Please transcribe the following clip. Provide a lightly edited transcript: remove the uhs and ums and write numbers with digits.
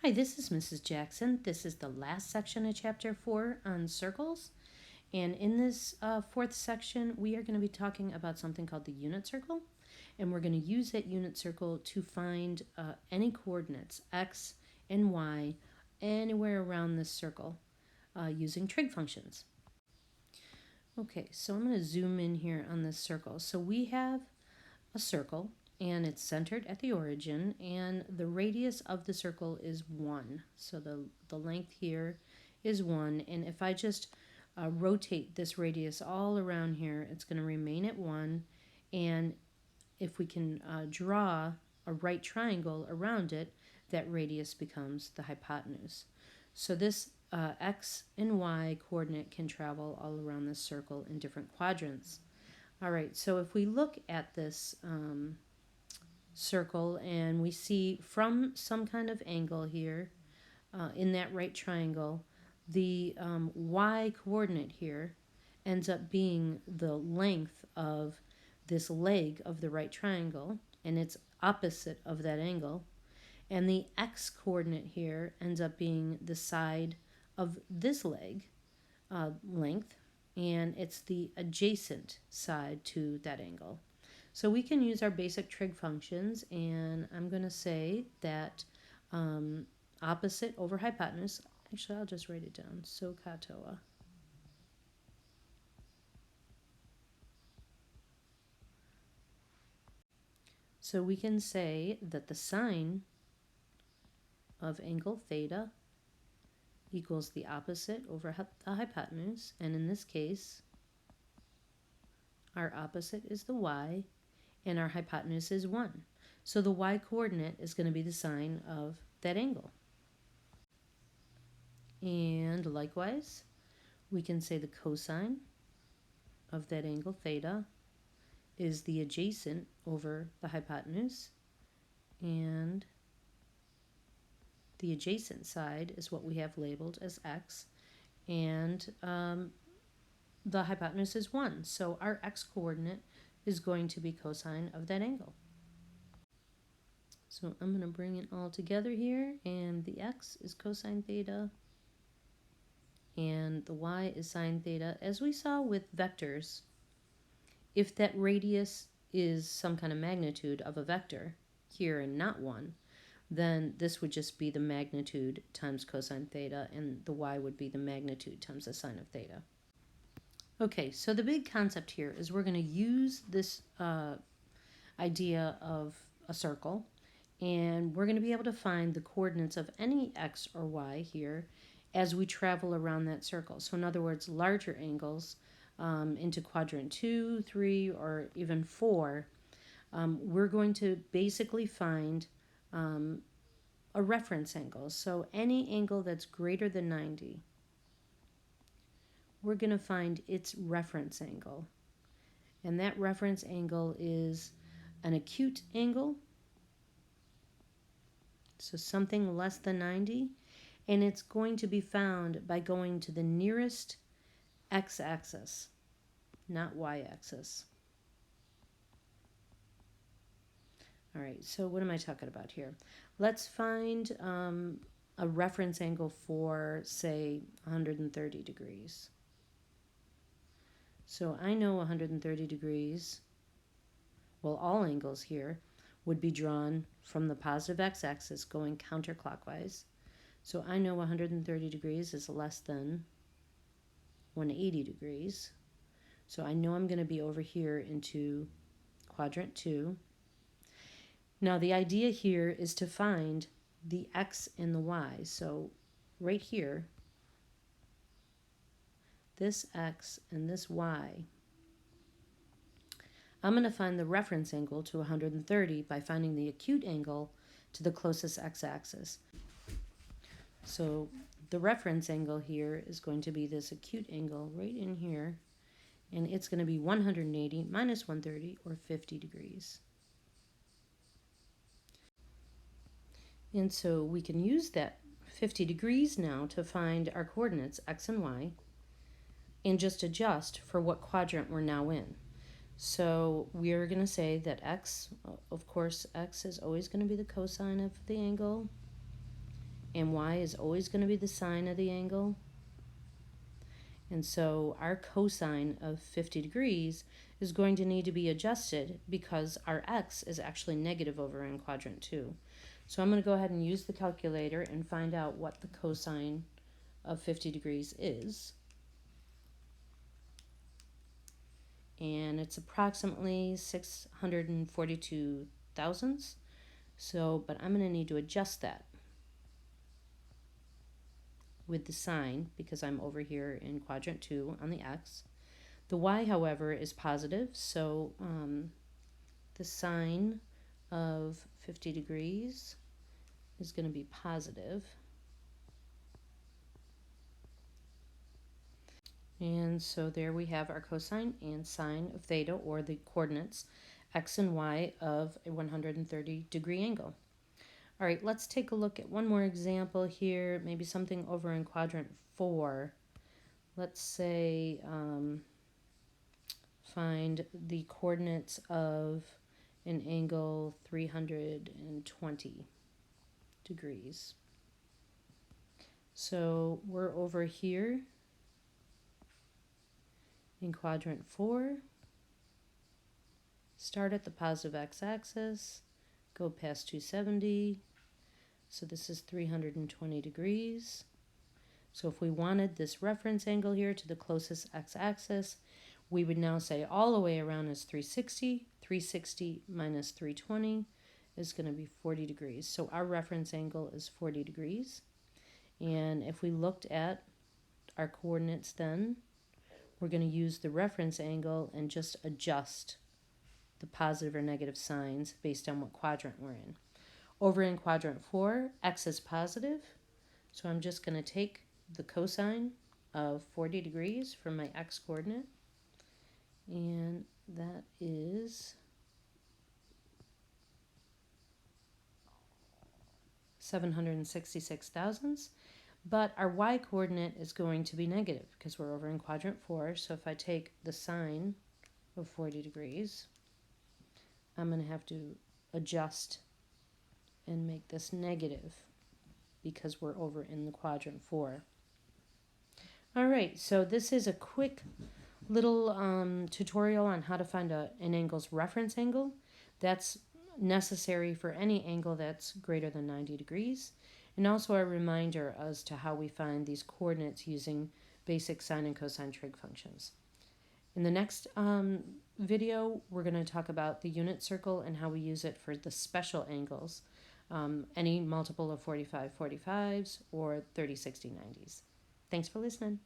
Hi, this is Mrs. Jackson. This is the last section of Chapter 4 on circles. And in this fourth section, we are going to be talking about something called the unit circle. And we're going to use that unit circle to find any coordinates, x and y, anywhere around this circle using trig functions. Okay, so I'm going to zoom in here on this circle. So we have a circle, and it's centered at the origin, and the radius of the circle is 1. So the length here is 1, and if I just rotate this radius all around here, it's going to remain at 1, and if we can draw a right triangle around it, that radius becomes the hypotenuse. So this x and y coordinate can travel all around this circle in different quadrants. All right, so if we look at this circle and we see from some kind of angle here in that right triangle, the y coordinate here ends up being the length of this leg of the right triangle, and it's opposite of that angle. And the x coordinate here ends up being the side of this leg length, and it's the adjacent side to that angle. So we can use our basic trig functions, and I'm going to say that opposite over hypotenuse, actually I'll just write it down, so katoa. So we can say that the sine of angle theta equals the opposite over the hypotenuse, and in this case our opposite is the y, and our hypotenuse is 1. So the y coordinate is going to be the sine of that angle. And likewise, we can say the cosine of that angle theta is the adjacent over the hypotenuse, and the adjacent side is what we have labeled as x, and the hypotenuse is 1. So our x coordinate is going to be cosine of that angle. So I'm going to bring it all together here, and the x is cosine theta, and the y is sine theta. As we saw with vectors, if that radius is some kind of magnitude of a vector here and not 1, then this would just be the magnitude times cosine theta, and the y would be the magnitude times the sine of theta. Okay, so the big concept here is we're going to use this idea of a circle, and we're going to be able to find the coordinates of any x or y here as we travel around that circle. So in other words, larger angles into quadrant 2, 3, or even 4, we're going to basically find a reference angle. So any angle that's greater than 90, we're going to find its reference angle. And that reference angle is an acute angle, so something less than 90, and it's going to be found by going to the nearest x-axis, not y-axis. All right, so what am I talking about here? Let's find a reference angle for, say, 130 degrees. So I know 130 degrees, well, all angles here would be drawn from the positive x-axis going counterclockwise. So I know 130 degrees is less than 180 degrees. So I know I'm going to be over here into quadrant 2. Now the idea here is to find the x and the y. So right here, this x and this y, I'm going to find the reference angle to 130 by finding the acute angle to the closest x-axis. So the reference angle here is going to be this acute angle right in here, and it's going to be 180 minus 130, or 50 degrees. And so we can use that 50 degrees now to find our coordinates x and y, and just adjust for what quadrant we're now in. So we're going to say that x, of course, x is always going to be the cosine of the angle, and y is always going to be the sine of the angle. And so our cosine of 50 degrees is going to need to be adjusted because our x is actually negative over in quadrant 2. So I'm going to go ahead and use the calculator and find out what the cosine of 50 degrees is. And it's approximately 642 thousandths. But I'm going to need to adjust that with the sine because I'm over here in quadrant 2 on the x. The y, however, is positive, so the sine of 50 degrees is going to be positive. And so there we have our cosine and sine of theta, or the coordinates x and y of a 130 degree angle. All right, let's take a look at one more example here, maybe something over in quadrant 4. Let's say find the coordinates of an angle 320 degrees. So we're over here in quadrant 4. Start at the positive x-axis, go past 270. So this is 320 degrees. So if we wanted this reference angle here to the closest x-axis, we would now say all the way around is 360. 360 minus 320 is going to be 40 degrees. So our reference angle is 40 degrees. And if we looked at our coordinates then, we're going to use the reference angle and just adjust the positive or negative signs based on what quadrant we're in. Over in quadrant 4, x is positive, so I'm just going to take the cosine of 40 degrees from my x coordinate, and that is 766 thousandths. But our y coordinate is going to be negative because we're over in quadrant 4. So if I take the sine of 40 degrees, I'm going to have to adjust and make this negative because we're over in the quadrant 4. All right, so this is a quick little tutorial on how to find an angle's reference angle. That's necessary for any angle that's greater than 90 degrees. And also a reminder as to how we find these coordinates using basic sine and cosine trig functions. In the next video, we're going to talk about the unit circle and how we use it for the special angles, any multiple of 45 45s or 30 60 90s. Thanks for listening.